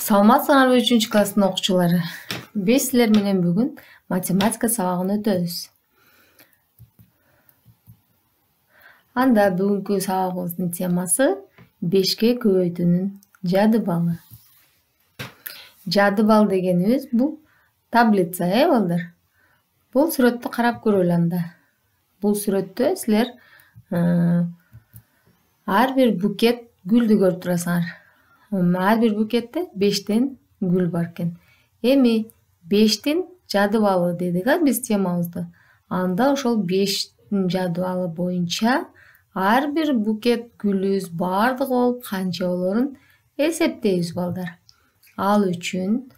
Саламатсыңарбы 3-класстын окуучулары. Биз силер менен бүгүн математика сабагын өтөбүз. Анда бүгүнкү сабагыбыздын темасы 5ке көбөйтүүнүн жадыбалы. Жадыбал дегенибиз бул таблица, балдар. Бул сүрөттү карап көрөлү анда. Бул сүрөттө силер ар бир букет гүлдү көрүп турасыңар. Ар бир букетте 5тен гүл бар экен. Эми 5тин жадыбалы дедик биз темабызды. Анда ошол 5тин жадыбалы боюнча ар бир букет гүлүбүз бардыгы болуп канча болорун эсептейбиз, балдар. Ал үчүн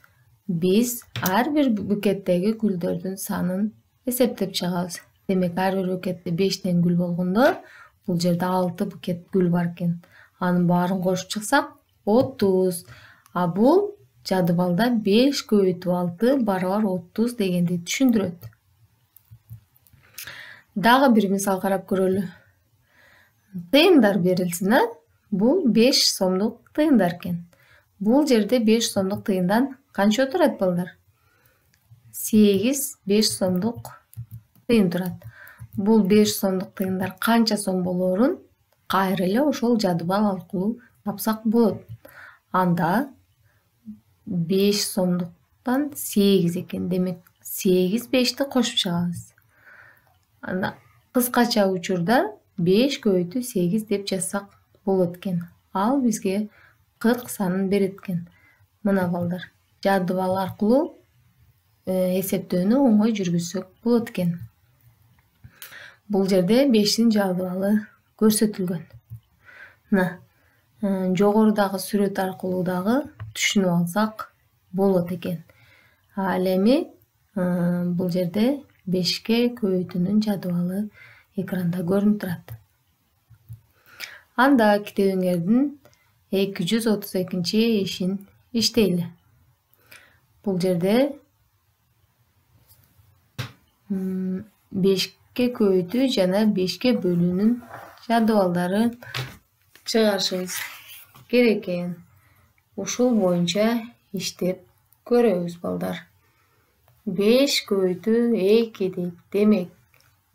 биз ар бир букеттеги гүлдөрдүн санын эсептеп чыгабыз. Демек, ар бир букетте 5тен гүл болгондо, бул жерде 6 букет гүл бар экен. Анын баарын кошуп чыксак 30. А бул жадыбалда 5 көбөйтүү 6 барабар 30 дегенди түшүндүрөт. Дагы бир мисал карап көрөлү. Тыйындар берилсин, бул 5 сомдук тыйындар экен. Бул жерде 5 сомдук тыйындан канча турат, балдар? 8 5 сомдук тыйын турат. Бул 5 сомдук тыйындар канча сом болоорун кайра эле ошол жадыбал аркылуу тапсак болот. Анда 5 сомдуктан 8 экен. Демек, 8 5ти кошуп чыгабыз. Анда кыскача учурда 5 көбөйтүү 8 деп жазсак болот экен. Ал бизге 40 санын берет экен. Мына, балдар, жадыбал аркылуу эсептөөнү оңой жүргүзсөк болот экен. Бул жерде 5тин жадыбалы көрсөтүлгөн. Мына, жогорудагы сүрөт аркылуу дагы түшүнүп алсак болот экен. Ал эми бул жерде 5ке көбөйтүүнүн жадыбалы экранда көрүнүп турат. Анда китебиңердин 232 ишин иштейли. Бул жерде 5ке көбөйтүү жана 5ке бөлүүнүн жадыбалдары чыгарышыбыз керек экен. Ушул боюнча иштеп көрөбүз, балдар. 5 көбөйтүү 2 дейт. Демек,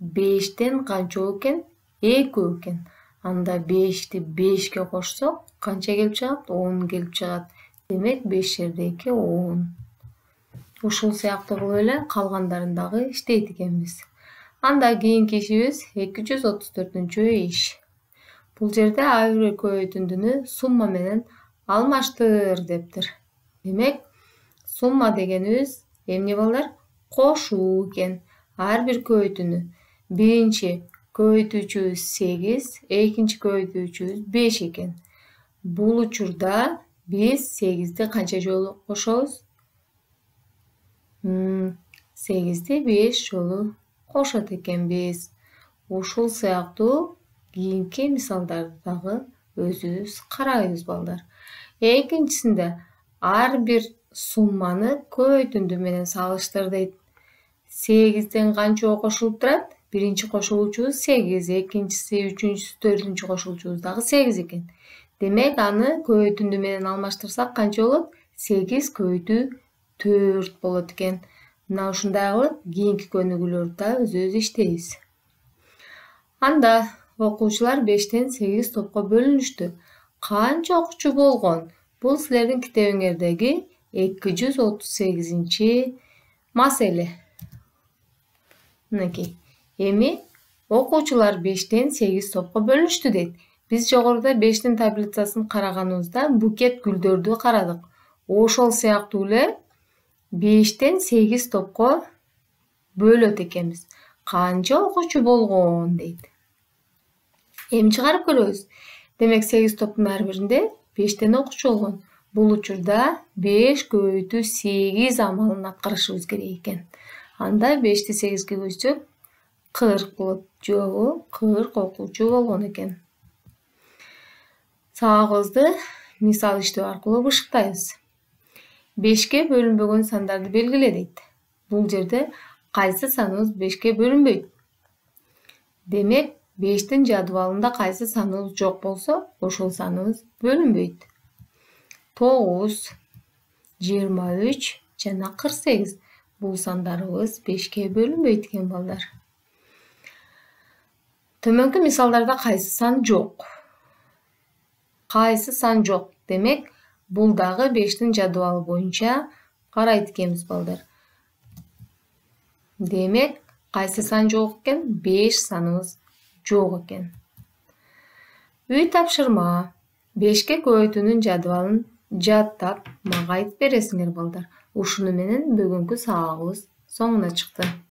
5тен канча болот экен? 2 болот экен. Анда 5ти 5ке кошсок, канча келип чыгат? 10 келип чыгат. Демек, 5 жерде 2 10. Ушул сыяктуу кылып эле калгандарын дагы иштейт экенбиз. Анда кийинки ишибиз 234 иш. Бул жерде ар бир көбөйтүндүнү сумма менен алмаштыр дептир. Демек, сумма дегенибиз эмне, балдар? Кошуу экен. Ар бир көбөйтүүнү. Биринчи көбөйтүүчүбүз 8, экинчи көбөйтүүчүбүз 5 экен. Бул учурда биз 8ти канча жолу кошобуз? 8ти 5 жолу кошот экенбиз. Ушул сыяктуу кийинки мисалдарды дагы өзүбүз карайбыз, балдар. Экинчисинде ар бир сумманы көбөйтүндү менен салыштыр дейт. 8тен канча кошулуп турат? Биринчи кошулуучубуз 8, экинчиси, үчүнчүсү, төртүнчү кошулуучубуз дагы 8 экен. Демек, аны көбөйтүндү менен алмаштырсак канча болот? 8 көбөйтүү 4 болот экен. Мына ушундай кылып кийинки көнүгүүлөрдү да өзүбүз иштейбиз. Анда окуучулар 5тен 8 топко бөлүнүштү. Канча окуучу болгон? Бул силердин китебиңердеги 238 маселе. Мынакей. Эми окуучулар 5тен 8 топко бөлүнүштү дейт. Биз жогоруда 5тин таблицасын караганыбызда букет гүлдөрдү карадык. Ошол сыяктуу эле 5тен 8 топко бөлөт экенбиз. Канча окуучу болгон дейт. Эми чыгарып көрөбүз. Демек, 8 топтун ар биринде 5тен окуучу болгон. Бул учурда 5 көбөйтүү 8 амалын аткарышыбыз керек экен. Анда 5ти 8ге бөлсөк 40 болот. Жобу 40 окуучу болгон экен. Сабагыбызды мисал иштөө аркылуу бышыктайбыз. 5ке бөлүнбөгөн сандарды белгиле дейт. Бул жерде кайсы саныбыз 5ке бөлүнбөйт? Демек, 5тин жадыбалында кайсы саныбыз жок болсо, ошол саныбыз бөлүнбөйт. 9, 23 жана 48. Бул сандарыбыз 5ке бөлүнбөйт экен балдар. Төмөнкү мисалдарда кайсы сан жок? Кайсы сан жок? Демек, бул дагы 5тин жадыбалы боюнча карайт экенбиз балдар. Демек, кайсы сан жок экен? 5 саныбыз жок экен. Үй тапшырма. 5ке көбөйтүүнүн жадыбалын жаттап, мага айтып бересиңер балдар. Ушуну менен бүгүнкү сабагыбыз соңуна чыкты.